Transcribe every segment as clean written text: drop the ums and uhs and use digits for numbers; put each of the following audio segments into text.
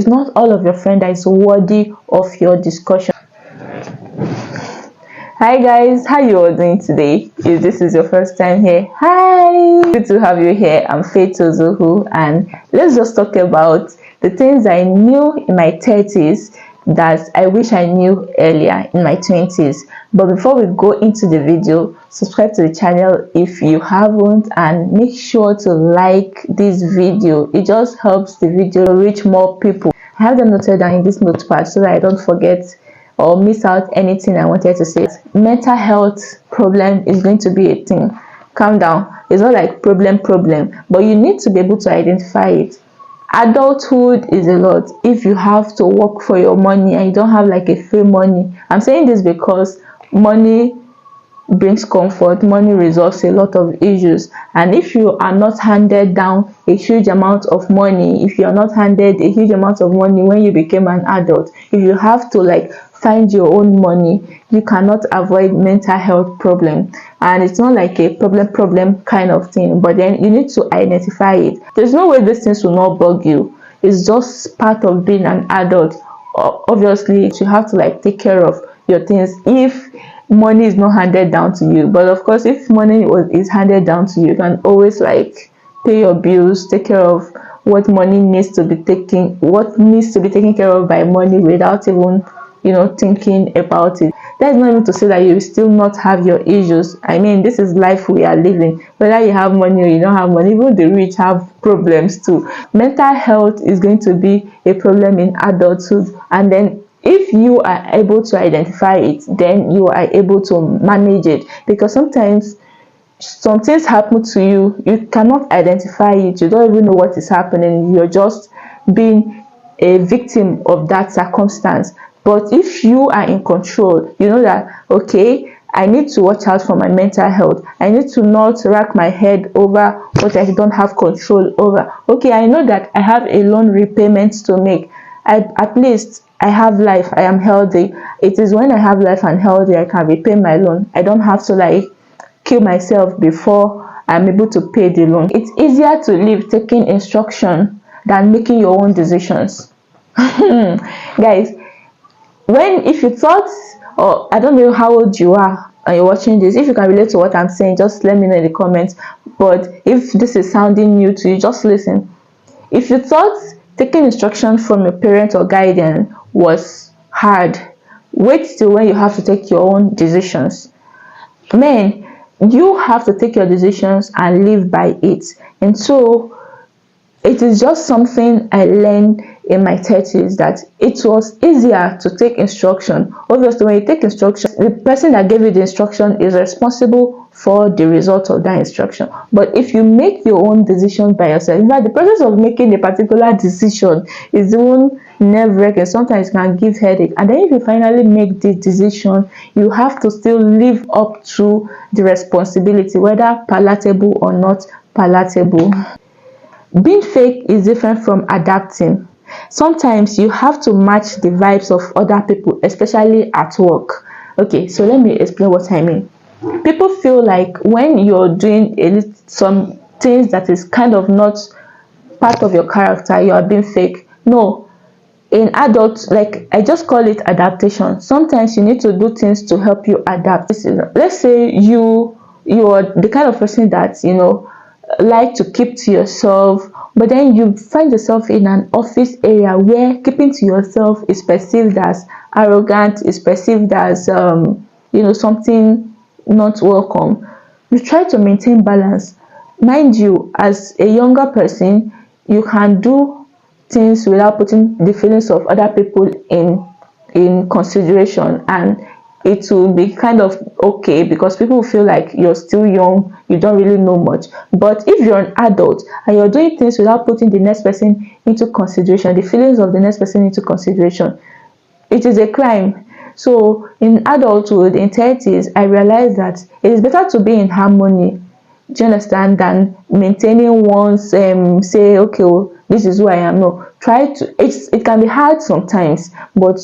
It's not all of your friends that is worthy of your discussion. Hi guys, how you all doing today? If this is your first time here, hi, good to have you here. I'm Faith Ozuhu, and let's just talk about the things I knew in my 30s that I wish I knew earlier in my 20s. But before we go into the video, subscribe to the channel if you haven't, and make sure to like this video. It just helps the video reach more people. I have them noted down in this notepad so that I don't forget or miss out anything I wanted to say. Mental health problem is going to be a thing. Calm down. It's not like problem, but you need to be able to identify it. Adulthood is a lot. If you have to work for your money and you don't have like a free money, I'm saying this because money brings comfort, money resolves a lot of issues, and if you are not handed down a huge amount of money, if you are not handed a huge amount of money when you became an adult, if you have to like find your own money, you cannot avoid mental health problem. And it's not like a problem kind of thing, but then you need to identify it. There's no way these things will not bug you. It's just part of being an adult. Obviously you have to like take care of your things if money is not handed down to you. But of course, if money is handed down to you, you can always like pay your bills, take care of what needs to be taken care of by money without even thinking about it. That's not even to say that you will still not have your issues. I mean, this is life we are living. Whether you have money or you don't have money, even the rich have problems too. Mental health is going to be a problem in adulthood, and then if you are able to identify it, then you are able to manage it. Because sometimes some things happen to you, you cannot identify it, you don't even know what is happening, you're just being a victim of that circumstance. But if you are in control, you know that, okay, I need to watch out for my mental health. I need to not rack my head over what I don't have control over. Okay, I know that I have a loan repayment to make. At least I have life, I am healthy. It is when I have life and healthy I can repay my loan. I don't have to like kill myself before I'm able to pay the loan. It's easier to live taking instruction than making your own decisions. Guys, if you thought, or I don't know how old you are and you're watching this, if you can relate to what I'm saying, just let me know in the comments. But if this is sounding new to you, just listen. If you thought taking instruction from your parent or guardian was hard, wait till when you have to take your own decisions. Men, you have to take your decisions and live by it. And so it is just something I learned in my 30s, that it was easier to take instruction. Obviously, when you take instruction, the person that gave you the instruction is responsible for the result of that instruction. But if you make your own decision by yourself, in fact, the process of making a particular decision is even nerve-wracking. Sometimes it can give headache. And then if you finally make the decision, you have to still live up to the responsibility, whether palatable or not palatable. Being fake is different from adapting. Sometimes you have to match the vibes of other people, especially at work. Okay, so let me explain what I mean. People feel like when you're doing some things that is kind of not part of your character, you are being fake. No, in adults, like I just call it adaptation. Sometimes you need to do things to help you adapt. Let's say you are the kind of person that like to keep to yourself, but then you find yourself in an office area where keeping to yourself is perceived as arrogant, is perceived as something not welcome. You try to maintain balance. Mind you, as a younger person, you can do things without putting the feelings of other people in consideration, and it will be kind of okay because people feel like you're still young, you don't really know much. But if you're an adult and you're doing things without putting the next person into consideration, the feelings of the next person into consideration, it is a crime. So in adulthood, in 30s, I realized that it is better to be in harmony, do you understand, than maintaining one's say, okay, well, this is who I am. No, it can be hard sometimes, but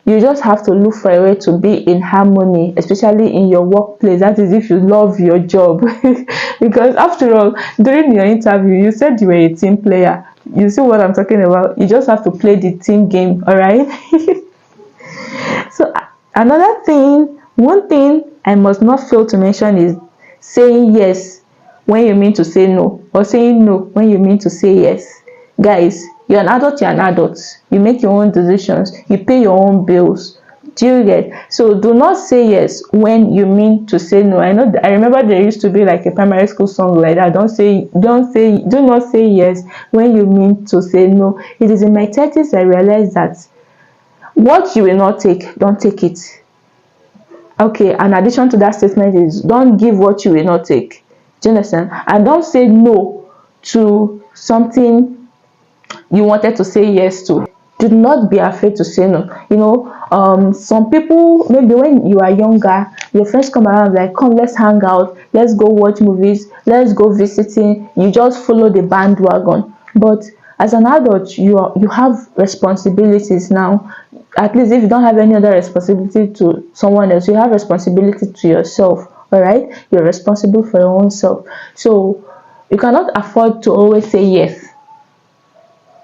you just have to look for a way to be in harmony, especially in your workplace. That is if you love your job. Because after all, during your interview, you said you were a team player. You see what I'm talking about? You just have to play the team game, all right? So another thing, one thing I must not fail to mention is saying yes when you mean to say no, or saying no when you mean to say yes. Guys, you're an adult, you're an adult. You make your own decisions, you pay your own bills. Do you get? So do not say yes when you mean to say no. I remember there used to be like a primary school song like that. Do not say yes when you mean to say no. It is in my 30s I realized that what you will not take, don't take it. Okay, an addition to that statement is don't give what you will not take. Do you understand? And don't say no to something you wanted to say yes to. Do not be afraid to say no. Some people, maybe when you are younger, your friends come around like, come, let's hang out, let's go watch movies, let's go visiting. You just follow the bandwagon. But as an adult, you have responsibilities now. At least if you don't have any other responsibility to someone else, you have responsibility to yourself. All right, you're responsible for your own self. So you cannot afford to always say yes.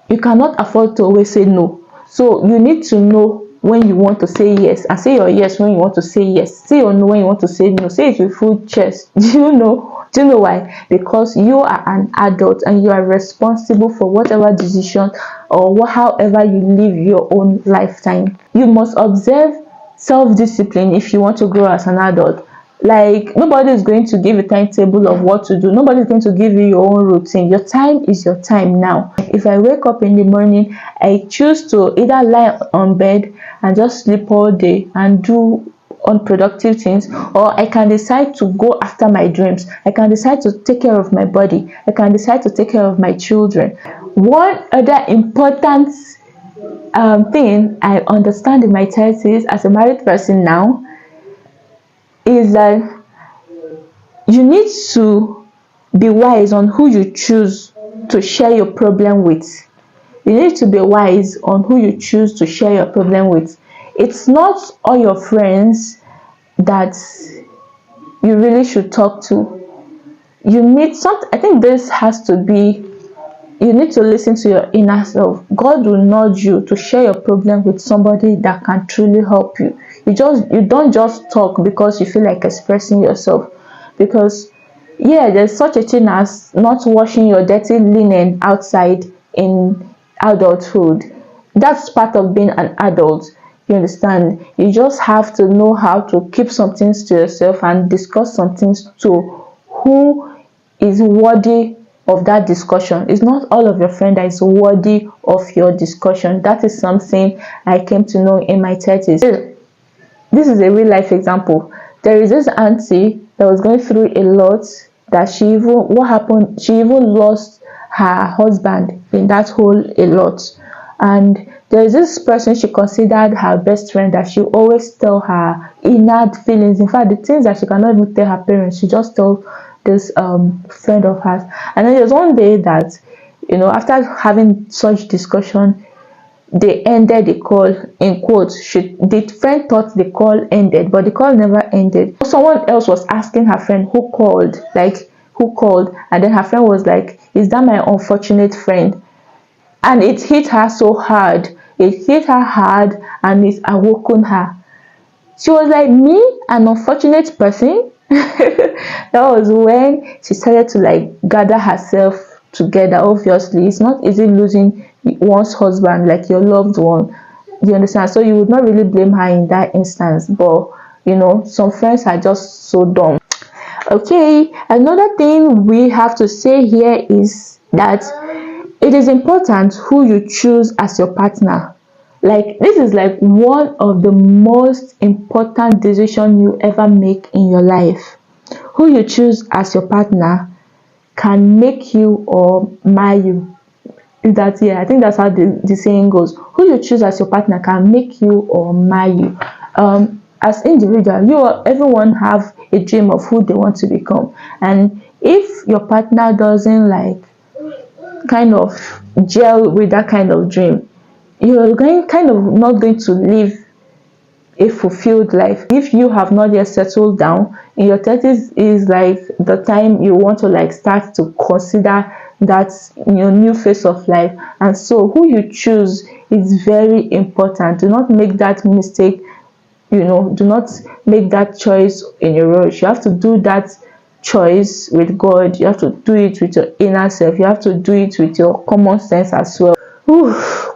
You cannot afford to always say no. So you need to know when you want to say yes, and say your yes when you want to say yes. Say your no when you want to say no. Say it with full chest. Do you know why? Because you are an adult and you are responsible for whatever decision or however you live your own lifetime. You must observe self-discipline if you want to grow as an adult. Like, nobody is going to give a timetable of what to do. Nobody is going to give you your own routine. Your time is your time now. If I wake up in the morning, I choose to either lie on bed and just sleep all day and do unproductive things, or I can decide to go after my dreams. I can decide to take care of my body. I can decide to take care of my children. One other important thing I understand in my 30s as a married person now is that you need to be wise on who you choose to share your problem with. You need to be wise on who you choose to share your problem with. It's not all your friends that you really should talk to. I think this has to be, you need to listen to your inner self. God will nudge you to share your problem with somebody that can truly help you. You don't just talk because you feel like expressing yourself. Because there's such a thing as not washing your dirty linen outside in adulthood. That's part of being an adult. You understand? You just have to know how to keep some things to yourself and discuss some things to who is worthy of that discussion. It's not all of your friends that is worthy of your discussion. That is something I came to know in my 30s. This is a real life example. There is this auntie that was going through a lot, that she even lost her husband in that whole a lot. And there is this person she considered her best friend that she always tell her inner feelings. In fact, the things that she cannot even tell her parents, she just told this friend of hers. And then there was one day that, after having such discussion, they ended the call, in quotes. The friend thought the call ended, but the call never ended. Someone else was asking her friend who called, and then her friend was like, is that my unfortunate friend? And it hit her so hard. It hit her hard, and it awoken her. She was like, me, an unfortunate person? That was when she started to gather herself together. Obviously, it's not easy losing one's husband, like your loved one. You understand? So you would not really blame her in that instance, but some friends are just so dumb. Okay, another thing we have to say here is that it is important who you choose as your partner. This is one of the most important decisions you ever make in your life. Who you choose as your partner can make you or mar you. I think that's how the saying goes. Who you choose as your partner can make you or mar you. As individual, everyone have a dream of who they want to become, and if your partner doesn't kind of gel with that kind of dream, you're not going to live a fulfilled life. If you have not yet settled down, in your 30s is the time you want to start to consider that new phase of life. And so who you choose is very important. Do not make that mistake. Do not make that choice in a rush. You have to do that choice with God. You have to do it with your inner self. You have to do it with your common sense as well. Ooh,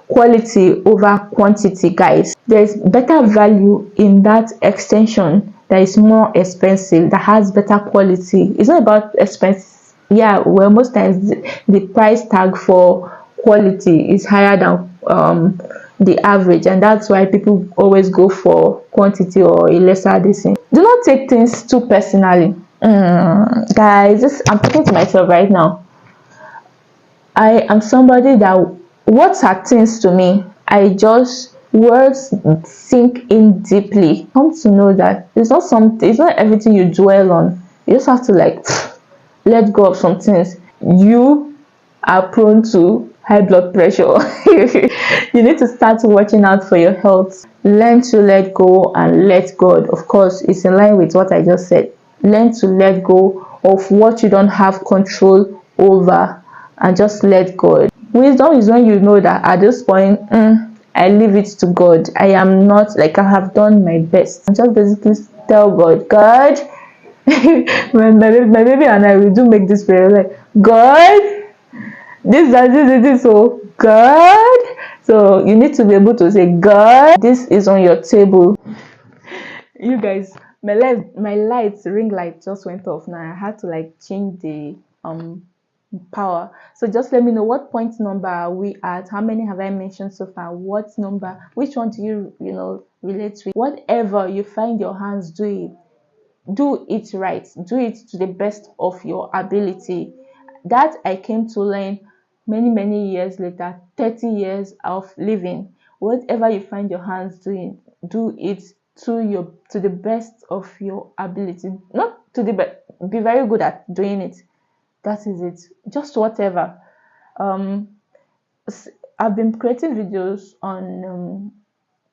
quality over quantity, guys. There's better value in that extension that is more expensive, that has better quality. It's not about expense. Yeah, well, most times the price tag for quality is higher than the average, and that's why people always go for quantity or a lesser distance. Do not take things too personally. Guys, I'm talking to myself right now. I am somebody that words are things to me. Words sink in deeply. Come to know that it's not everything you dwell on. You just have to let go of some things. You are prone to high blood pressure. You need to start watching out for your health. Learn to let go and let God. Of course, it's in line with what I just said. Learn to let go of what you don't have control over and just let God. Wisdom is when you know that at this point, I leave it to God. I am not I have done my best. And just basically tell God, God, my baby and I will do make this prayer like, God, this so God. So you need to be able to say, God, this is on your table. You guys, my ring light just went off now. I had to change the power. So just let me know, what point number are we at? How many have I mentioned so far? What number? Which one do you relate with? Whatever you find your hands doing, do it right. Do it to the best of your ability. That I came to learn many years later, 30 years of living. Whatever you find your hands doing, do it to the best of your ability. Not to the best, be very good at doing it. That is it. Just whatever. I've been creating videos on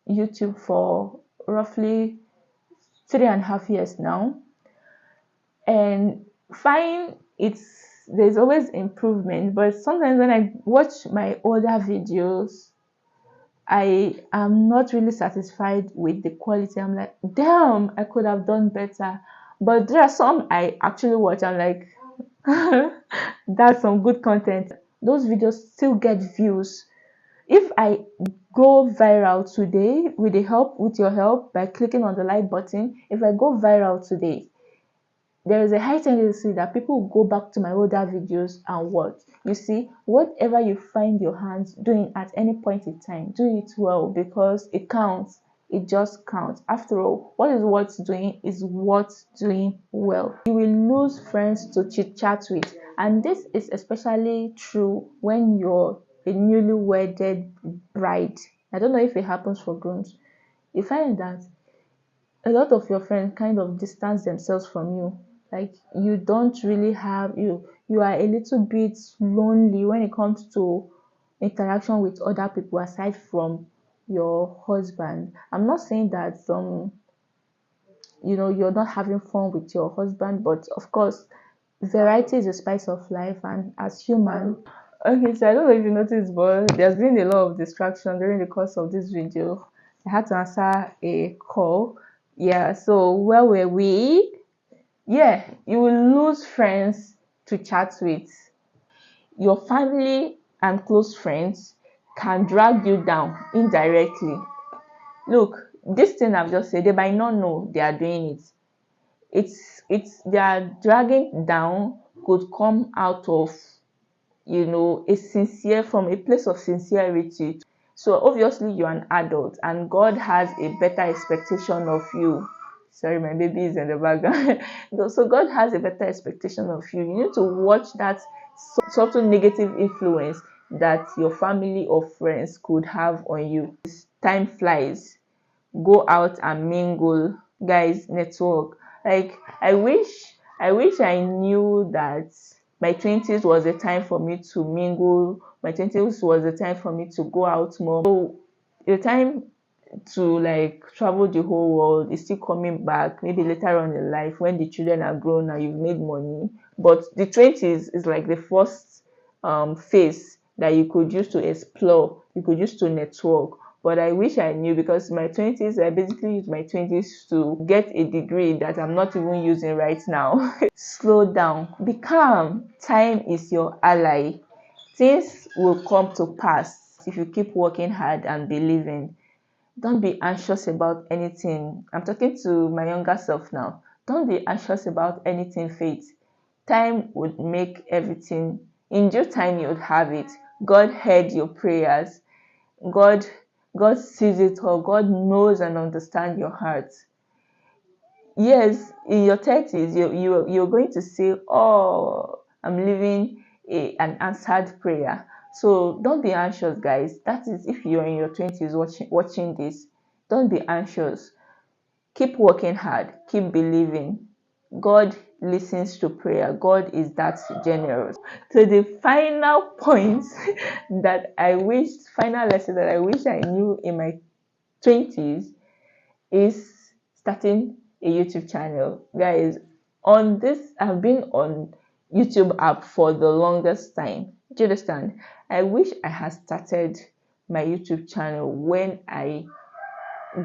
YouTube for roughly 3.5 years now, and fine, there's always improvement, but sometimes when I watch my older videos, I am not really satisfied with the quality. I'm like, damn, I could have done better. But there are some I actually watch, I'm like, that's some good content. Those videos still get views. If I go viral today with your help by clicking on the like button, if I go viral today, there is a high tendency that people will go back to my older videos and watch. You see, whatever you find your hands doing at any point in time, do it well, because it counts. It just counts. After all, what is worth doing is worth doing well. You will lose friends to chit chat with, and this is especially true when you're a newly wedded bride. I don't know if it happens for grooms. You find that a lot of your friends kind of distance themselves from you. You don't really have you are a little bit lonely when it comes to interaction with other people aside from your husband. I'm not saying that you're not having fun with your husband, but of course variety is the spice of life, and as human. Okay, so I don't know if you noticed, but there's been a lot of distraction during the course of this video. I had to answer a call. Yeah, so where were we? Yeah, you will lose friends to chat with. Your family and close friends can drag you down indirectly. Look, this thing I've just said, they might not know they are doing it. It's their dragging down could come out of from a place of sincerity. So obviously you're an adult and God has a better expectation of you. Sorry, my baby is in the background. No, so God has a better expectation of you. You need to watch that subtle negative influence that your family or friends could have on you. Time flies. Go out and mingle, guys. Network. I wish I knew that my 20s was the time for me to mingle. My 20s was the time for me to go out more. So the time to travel the whole world is still coming back, maybe later on in life when the children are grown and you've made money. But the 20s is like the first phase that you could use to explore, you could use to network. But I wish I knew, because my 20s, I basically used my 20s to get a degree that I'm not even using right now. Slow down, be calm. Time is your ally. Things will come to pass if you keep working hard and believing. Don't be anxious about anything. I'm talking to my younger self now. Don't be anxious about anything, Faith. Time would make everything. In due time, you would have it. God heard your prayers. God, God sees it all. God knows and understands your heart. Yes, in your 30s, you're going to say, oh, I'm living an answered prayer. So don't be anxious, guys. That is, if you're in your 20s watching this, don't be anxious. Keep working hard, keep believing. God listens to prayer. God is that generous. So the final point final lesson that I wish I knew in my 20s is starting a YouTube channel. Guys, on this, I've been on YouTube app for the longest time. Do you understand? I wish I had started my YouTube channel when I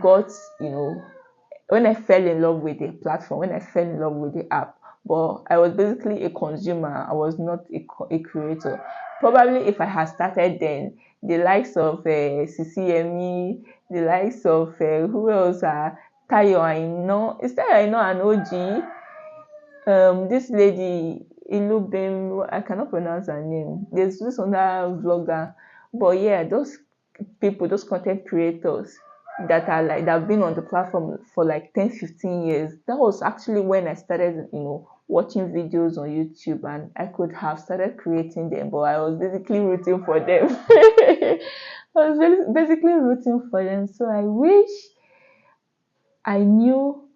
got, when I fell in love with the platform, when I fell in love with the app. But I was basically a consumer. I was not a creator. Probably if I had started then, the likes of CCME, the likes of who else are Tayo Aino. Is that Aino an OG? This lady Ilubem, I cannot pronounce her name. There's this other vlogger. But yeah, those people, those content creators that have been on the platform for like 10-15 years. That was actually when I started, watching videos on YouTube, and I could have started creating them, but I was basically rooting for them. I was basically rooting for them. So I wish I knew,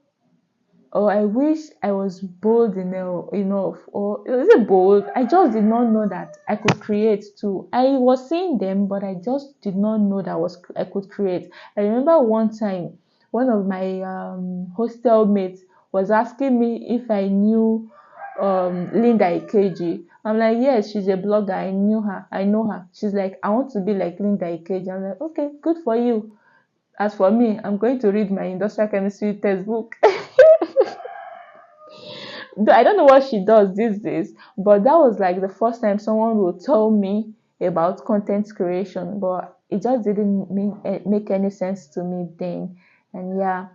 or I wish I was bold enough, or is it bold? I just did not know that I could create too. I was seeing them, but I just did not know that I could create. I remember one time, one of my hostel mates was asking me if I knew Linda Ikeji. I'm like, yes, she's a blogger. I know her. She's like, I want to be like Linda Ikeji. I'm like, okay, good for you. As for me, I'm going to read my industrial chemistry textbook. I don't know what she does these days, but that was like the first time someone would tell me about content creation, but it just didn't make any sense to me then. And yeah,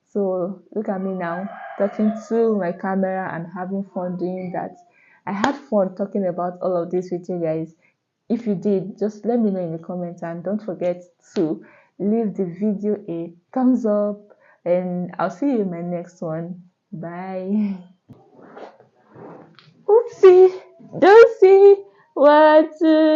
so look at me now, talking to my camera and having fun doing that. I had fun talking about all of this with you guys. If you did, just let me know in the comments, and don't forget to leave the video a thumbs up, and I'll see you in my next one. Bye. Oopsie, don't see what to